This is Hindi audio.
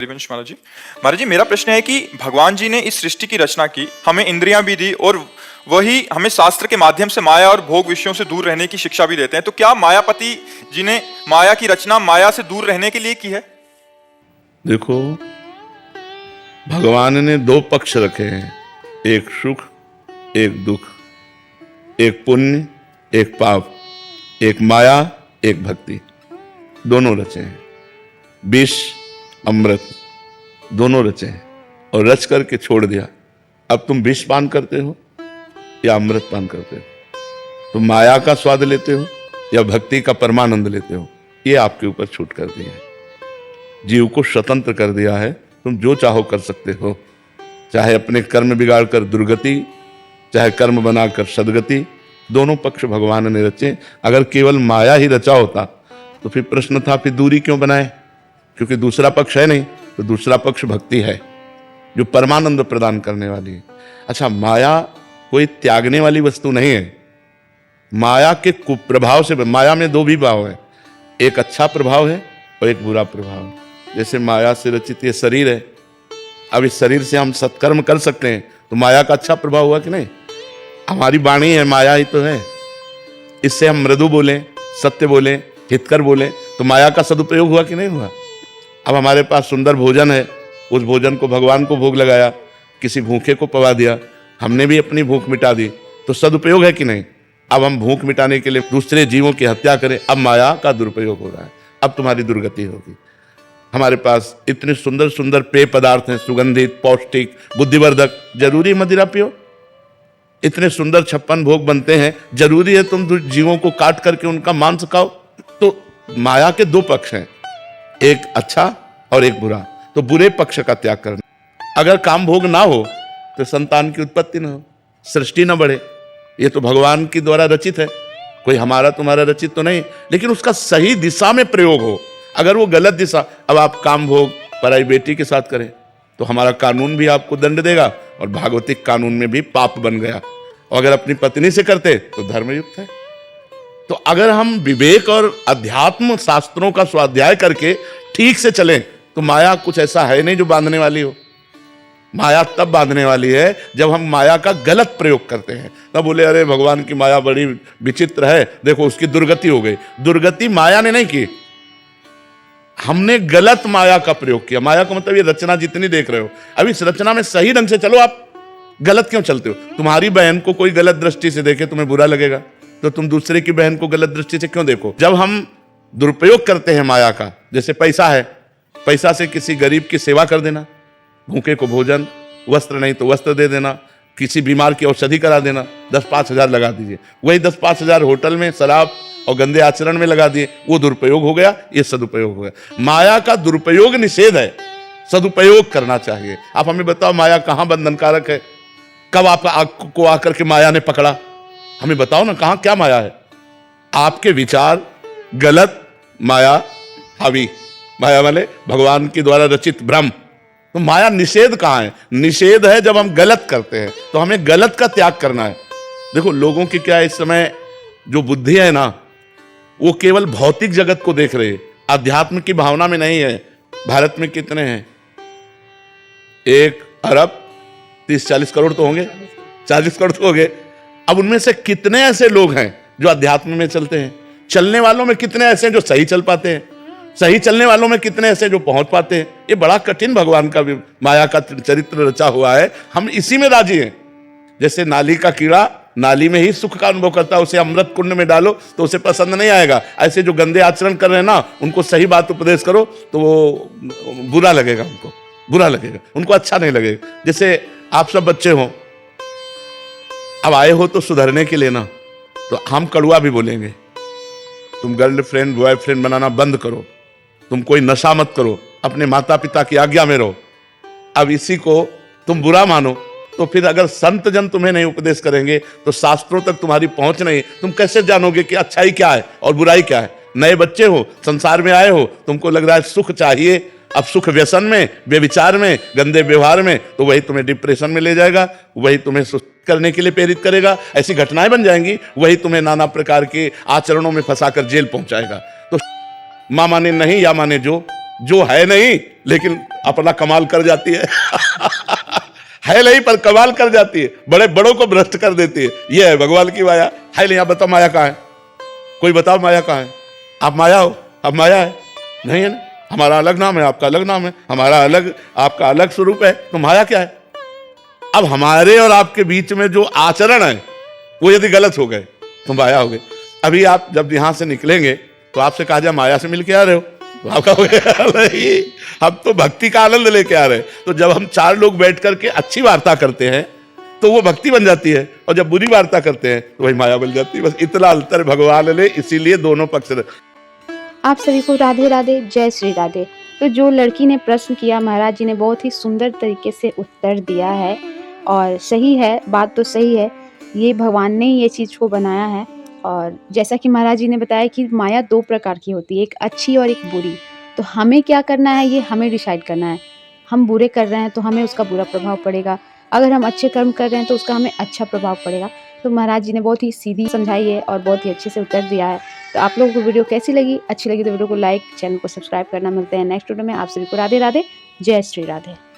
हरिवंश महाराज जी, मेरा प्रश्न है कि भगवान जी ने इस सृष्टि की रचना की, हमें इंद्रियां भी दी और वही हमें शास्त्र के माध्यम से माया और भोग विषयों से दूर रहने की शिक्षा भी देते हैं। तो क्या मायापति जी ने माया की रचना माया से दूर रहने के लिए की है? देखो, भगवान ने दो पक्ष रखे हैं, एक सुख एक दुख, एक पुण्य एक पाप, एक माया एक भक्ति, दोनों रचे हैं। विष अमृत दोनों रचे हैं और रच करके छोड़ दिया। अब तुम विष पान करते हो या अमृत पान करते हो, तुम माया का स्वाद लेते हो या भक्ति का परमानंद लेते हो, ये आपके ऊपर छूट कर दिया है। जीव को स्वतंत्र कर दिया है, तुम जो चाहो कर सकते हो, चाहे अपने कर्म बिगाड़ कर दुर्गति, चाहे कर्म बनाकर सदगति, दोनों पक्ष भगवान ने रचे। अगर केवल माया ही रचा होता तो फिर प्रश्न था फिर दूरी क्यों बनाए, क्योंकि दूसरा पक्ष है नहीं, तो दूसरा पक्ष भक्ति है जो परमानंद प्रदान करने वाली है। अच्छा, माया कोई त्यागने वाली वस्तु नहीं है। माया के कुप्रभाव से, माया में दो भी भाव है, एक अच्छा प्रभाव है और एक बुरा प्रभाव है। जैसे माया से रचित ये शरीर है, अब इस शरीर से हम सत्कर्म कर सकते हैं तो माया का अच्छा प्रभाव हुआ कि नहीं? हमारी वाणी है, माया ही तो है। इससे हम मृदु बोलें, सत्य बोलें, हितकर बोलें तो माया का सदुपयोग हुआ कि नहीं हुआ? अब हमारे पास सुंदर भोजन है, उस भोजन को भगवान को भोग लगाया, किसी भूखे को पवा दिया, हमने भी अपनी भूख मिटा दी, तो सदुपयोग है कि नहीं? अब हम भूख मिटाने के लिए दूसरे जीवों की हत्या करें, अब माया का दुरुपयोग हो रहा है, अब तुम्हारी दुर्गति होगी। हमारे पास इतने सुंदर सुंदर पेय पदार्थ हैं, सुगंधित, पौष्टिक, बुद्धिवर्धक, जरूरी मदिरा पियो? इतने सुंदर 56 भोग बनते हैं, जरूरी है तुम जीवों को काट करके उनका मांस खाओ? तो माया के दो पक्ष हैं, एक अच्छा और एक बुरा, तो बुरे पक्ष का त्याग करना। अगर काम भोग ना हो तो संतान की उत्पत्ति ना हो, सृष्टि ना बढ़े। ये तो भगवान की द्वारा रचित है, कोई हमारा तुम्हारा रचित तो नहीं, लेकिन उसका सही दिशा में प्रयोग हो। अगर वो गलत दिशा, अब आप काम भोग पराई बेटी के साथ करें तो हमारा कानून भी आपको दंड देगा और भागवतिक कानून में भी पाप बन गया। और अगर अपनी पत्नी से करते तो धर्मयुक्त है। तो अगर हम विवेक और अध्यात्म शास्त्रों का स्वाध्याय करके ठीक से चलें तो माया कुछ ऐसा है नहीं जो बांधने वाली हो। माया तब बांधने वाली है जब हम माया का गलत प्रयोग करते हैं। तब बोले अरे भगवान की माया बड़ी विचित्र है, देखो उसकी दुर्गति हो गई। दुर्गति माया ने नहीं की, हमने गलत माया का प्रयोग किया। माया का मतलब ये रचना जितनी देख रहे हो, अब इस रचना में सही ढंग से चलो, आप गलत क्यों चलते हो? तुम्हारी बहन को कोई गलत दृष्टि से देखे तुम्हें बुरा लगेगा, तो तुम दूसरे की बहन को गलत दृष्टि से क्यों देखो? जब हम दुरुपयोग करते हैं माया का, जैसे पैसा है, पैसा से किसी गरीब की सेवा कर देना, भूखे को भोजन, वस्त्र नहीं तो वस्त्र दे देना, किसी बीमार की औषधि करा देना, 10-5 हजार लगा दीजिए। वही 10-5 हजार होटल में शराब और गंदे आचरण में लगा दिए, वो दुरुपयोग हो गया, ये सदुपयोग हो गया। माया का दुरुपयोग निषेध है, सदुपयोग करना चाहिए। आप हमें बताओ माया कहाँ बंधनकारक है? कब आपको आकर के माया ने पकड़ा? हमें बताओ ना, कहाँ क्या माया है? आपके विचार गलत, माया हावी, माया वाले भगवान के द्वारा रचित भ्रम। तो माया निषेध कहाँ है? निषेध है जब हम गलत करते हैं, तो हमें गलत का त्याग करना है। देखो लोगों की क्या इस समय जो बुद्धि है ना, वो केवल भौतिक जगत को देख रहे हैं, अध्यात्म की भावना में नहीं है। भारत में कितने हैं? 1 अरब 30-40 करोड़ तो होंगे, 40 करोड़ तो होंगे। अब उनमें से कितने ऐसे लोग हैं जो अध्यात्म में चलते हैं? चलने वालों में कितने ऐसे हैं जो सही चल पाते हैं? सही चलने वालों में कितने ऐसे जो पहुंच पाते हैं? ये बड़ा कठिन भगवान का माया का चरित्र रचा हुआ है, हम इसी में राजी हैं। जैसे नाली का कीड़ा नाली में ही सुख का अनुभव करता है, उसे अमृत कुंड में डालो तो उसे पसंद नहीं आएगा। ऐसे जो गंदे आचरण कर रहे हैं ना, उनको सही बात उपदेश करो तो वो बुरा लगेगा, उनको बुरा लगेगा, उनको अच्छा नहीं लगेगा। जैसे आप सब बच्चे हो, अब आए हो तो सुधरने के लिए ना, तो हम कड़वा भी बोलेंगे, तुम गर्लफ्रेंड बॉयफ्रेंड बनाना बंद करो, तुम कोई नशा मत करो, अपने माता पिता की आज्ञा में रहो। अब इसी को तुम बुरा मानो तो फिर अगर संत जन तुम्हें नहीं उपदेश करेंगे तो शास्त्रों तक तुम्हारी पहुंच नहीं, तुम कैसे जानोगे कि अच्छाई क्या है और बुराई क्या है? नए बच्चे हो, संसार में आए हो, तुमको लग रहा है सुख चाहिए, अब सुख व्यसन में, व्यभिचार में, गंदे व्यवहार में, तो वही तुम्हें डिप्रेशन में ले जाएगा, वही तुम्हें सुस्त करने के लिए प्रेरित करेगा, ऐसी घटनाएं बन जाएंगी, वही तुम्हें नाना प्रकार के आचरणों में फंसाकर जेल पहुंचाएगा। तो मां माने नहीं या माने जो है नहीं, लेकिन अपना कमाल कर जाती है है नहीं पर कमाल कर जाती है, बड़े बड़ों को भ्रष्ट कर देती है। ये है भगवान की माया। है नहीं, आप बताओ माया कहाँ है? कोई बताओ माया कहाँ है? आप माया हो? आप माया है? नहीं है ना। हमारा अलग नाम है, आपका अलग नाम है, हमारा अलग, आपका अलग स्वरूप है, तो माया क्या है? अब हमारे और आपके बीच में जो आचरण है वो यदि गलत हो गए तो माया हो गई। अभी आप जब यहां से निकलेंगे तो आपसे कहा जाए माया से मिल के आ रहे हो, तो आप कहोगे नहीं, हम तो भक्ति का आनंद लेके आ रहे हैं। तो जब हम 4 लोग बैठ करके अच्छी वार्ता करते हैं तो वो भक्ति बन जाती है, और जब बुरी वार्ता करते हैं तो वही माया बन जाती है। बस इतना अंतर भगवान ने इसीलिए दोनों पक्ष। आप सभी को राधे राधे, जय श्री राधे। तो जो लड़की ने प्रश्न किया, महाराज जी ने बहुत ही सुंदर तरीके से उत्तर दिया है, और सही है, बात तो सही है, ये भगवान ने ही ये चीज़ को बनाया है। और जैसा कि महाराज जी ने बताया कि माया 2 प्रकार की होती है, एक अच्छी और एक बुरी। तो हमें क्या करना है, ये हमें डिसाइड करना है। हम बुरे कर रहे हैं तो हमें उसका बुरा प्रभाव पड़ेगा, अगर हम अच्छे कर्म कर रहे हैं तो उसका हमें अच्छा प्रभाव पड़ेगा। तो महाराज जी ने बहुत ही सीधी समझाई है और बहुत ही अच्छे से उत्तर दिया है। तो आप लोगों को वीडियो कैसी लगी? अच्छी लगी तो वीडियो को लाइक, चैनल को सब्सक्राइब करना। मिलते हैं नेक्स्ट वीडियो में। आप सभी को राधे राधे, जय श्री राधे।